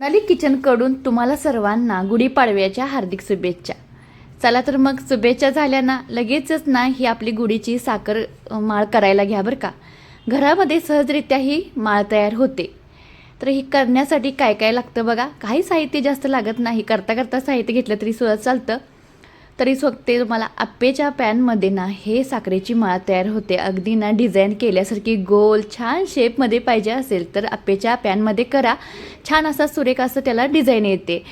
सोनाली किचनकडून तुम्हाला सर्वांना गुढीपाडव्याच्या हार्दिक शुभेच्छा. चला तर मग शुभेच्छा झाल्या ना, लगेचच ना ही आपली गुढीची साखर माळ करायला घ्या बरं का. घरामध्ये सहजरित्या ही माळ तयार होते. तर ही करण्यासाठी काय काय लागतं बघा. काही साहित्य जास्त लागत नाही, करता करता साहित्य घेतलं तरी सुद्धा चालतं. तरी स्वतः तुम्हाला आप्पेच्या पॅनमध्ये ना हे साखरेची माळ तयार होते. अगदी ना डिझाईन केल्यासारखी गोल छान शेपमध्ये पाहिजे असेल तर आप्पेच्या पॅनमध्ये करा. छान असा सुरेख असं त्याला डिझाईन येते.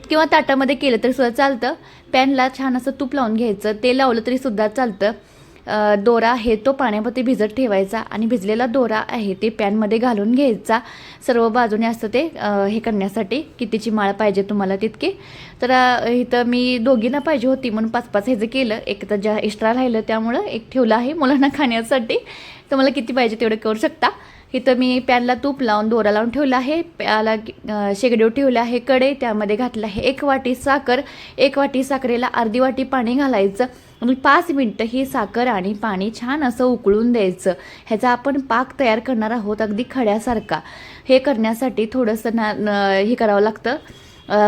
किंवा ताटामध्ये केलं तरी सुद्धा चालतं. पॅनला छान असं तूप लावून घ्यायचं, ते लावलं तरी सुद्धा चालतं. दोरा आहे तो पाण्यामध्ये भिजत ठेवायचा आणि भिजलेला दोरा आहे ते पॅनमध्ये घालून घ्यायचा. सर्व बाजूने असतं ते हे करण्यासाठी कितीची माळ पाहिजे तुम्हाला तितकी. तर इथं मी दोघींना पाहिजे होती म्हणून 5-5 ह्याचं केलं. एक तर ज्या एक्स्ट्रा राहिलं त्यामुळं एक ठेवलं आहे मुलांना खाण्यासाठी. तर मला किती पाहिजे तेवढं करू शकता. इथं मी पॅनला तूप लावून दोरा लावून ठेवलं आहे. प्याला शेगडीवर ठेवलं आहे कढई, त्यामध्ये घातलं आहे 1 वाटी साखर. 1 वाटी साखरेला अर्धी वाटी पाणी घालायचं आणि 5 मिनटं ही साखर आणि पाणी छान असं उकळून द्यायचं. ह्याचा आपण पाक तयार करणार आहोत अगदी खड्यासारखा. हे करण्यासाठी थोडंसं हे करावं लागतं.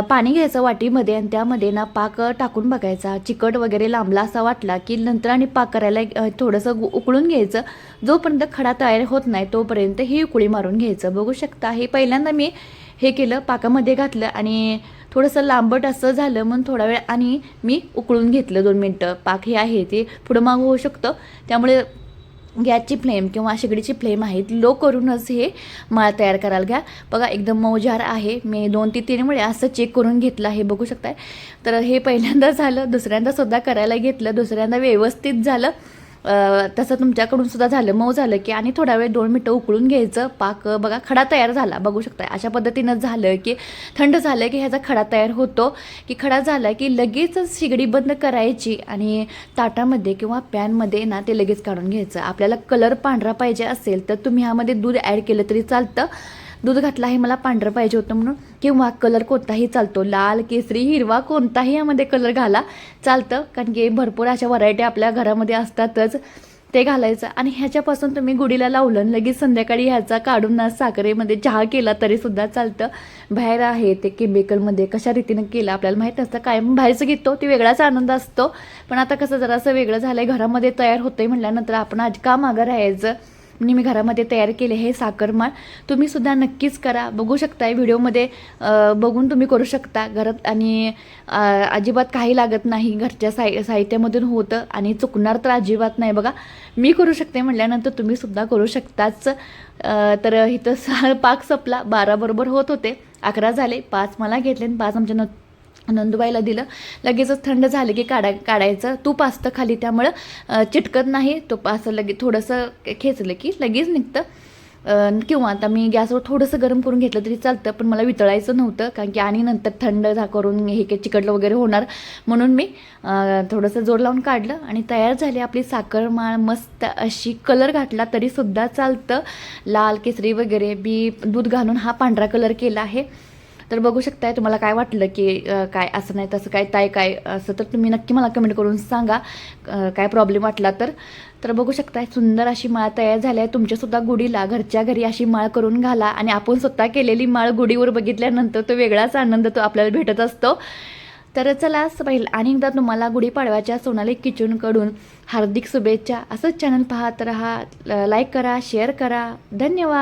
पाणी घ्यायचं वाटीमध्ये आणि त्यामध्ये ना पाक टाकून बघायचा. चिकट वगैरे लांबला असा वाटला की नंतर आणि पाक करायला थोडंसं उकळून घ्यायचं. जोपर्यंत खडा तयार होत नाही तोपर्यंत ही उकळी मारून घ्यायचं. बघू शकता हे पहिल्यांदा मी हे केलं, पाकामध्ये घातलं आणि थोडंसं लांबट असं झालं म्हणून थोडा वेळ आणि मी उकळून घेतलं 2 मिनटं. पाक हे आहे ते पुढं मागं होऊ शकतं, त्यामुळे गॅसची फ्लेम किंवा शेगडीची फ्लेम आहे लो करूनच हे माळ तयार करायला घ्या. बघा एकदम मऊजार आहे. मी 2 ते 3 वेळा असं चेक करून घेतलं आहे, बघू शकताय. तर हे पहिल्यांदा झालं, दुसऱ्यांदा सुद्धा करायला घेतलं, दुसऱ्यांदा व्यवस्थित झालं. तसं तुमच्याकडून सुद्धा झालं, मऊ झालं की आणि थोडा वेळ 2 मिनटं उकळून घ्यायचं. पाक बघा खडा तयार झाला, बघू शकता. अशा पद्धतीनं झालं की थंड झालं की ह्याचा खडा तयार होतो. की खडा झाला की लगेचच शिगडी बंद करायची आणि ताटामध्ये किंवा पॅनमध्ये ना ते लगेच काढून घ्यायचं. आपल्याला कलर पांढरा पाहिजे असेल तर तुम्ही ह्यामध्ये दूध ॲड केलं तरी चालतं. दूध घातलं आहे, मला पांढरं पाहिजे होतं म्हणून. किंवा कलर कोणताही चालतो, लाल, केसरी, हिरवा कोणताही यामध्ये कलर घाला चालतं. कारण की भरपूर अशा व्हरायटी आपल्या घरामध्ये असतातच, ते घालायचं. आणि ह्याच्यापासून तुम्ही गुढीला लावलं लगेच संध्याकाळी ह्याचा काढून ना साखरेमध्ये चहा केला तरीसुद्धा चालतं. बाहेर आहे ते केमिकलमध्ये कशा रीतीनं केलं आपल्याला माहीत नसतं. कायम बाहेरचं घेतो ते वेगळाच आनंद असतो. पण आता कसं जरासं वेगळं झालं आहे, घरामध्ये तयार होतं आहे म्हटल्यानंतर आपण आज का मागं राहायचं. मी घरामध्ये तयार केले हे साखरमाळ. तुम्हीसुद्धा नक्कीच करा. बघू शकता व्हिडिओमध्ये बघून तुम्ही करू शकता घरात. आणि अजिबात काही लागत नाही, घरच्या साहित्यामधून होतं आणि चुकणार तर अजिबात नाही. बघा मी करू शकते म्हटल्यानंतर तुम्हीसुद्धा करू शकताच. तर इथं पाक संपला, 12 बरोबर होत होते, 11 झाले, 5 मला घेतले आणि 5 आमच्या नंदुबाईला दिलं. लगेचच थंड झालं की काढायचं. तूप असतं खाली त्यामुळं चिटकत नाही. तूप असं लगेच थोडंसं खेचलं की लगेच निघतं. किंवा आता मी गॅसवर थोडंसं गरम करून घेतलं तरी चालतं, पण मला वितळायचं नव्हतं कारण की आणि नंतर थंड करून हे चिकटलं वगैरे होणार म्हणून मी थोडंसं जोर लावून काढलं आणि तयार झाली आपली साखरमाळ. मस्त अशी. कलर घातला तरीसुद्धा चालतं, लाल, केसरी वगैरे. बी दूध घालून हा पांढरा कलर केला आहे. तर बघू शकताय. तुम्हाला काय वाटलं की काय असं नाही तसं काय ताई काय असं, तर तुम्ही नक्की मला कमेंट करून सांगा काय प्रॉब्लेम वाटला तर. तर बघू शकताय सुंदर अशी माळ तयार झाली आहे. तुमच्यासुद्धा गुढीला घरच्या घरी अशी माळ करून घाला. आणि आपण स्वतः केलेली माळ गुढीवर बघितल्यानंतर तो वेगळाच आनंद तो आपल्याला भेटत असतो. तर चला आणि एकदा तुम्हाला गुढीपाडव्याच्या सोनाली किचनकडून हार्दिक शुभेच्छा. असंच चॅनल पाहत राहा, लाईक करा, शेअर करा. धन्यवाद.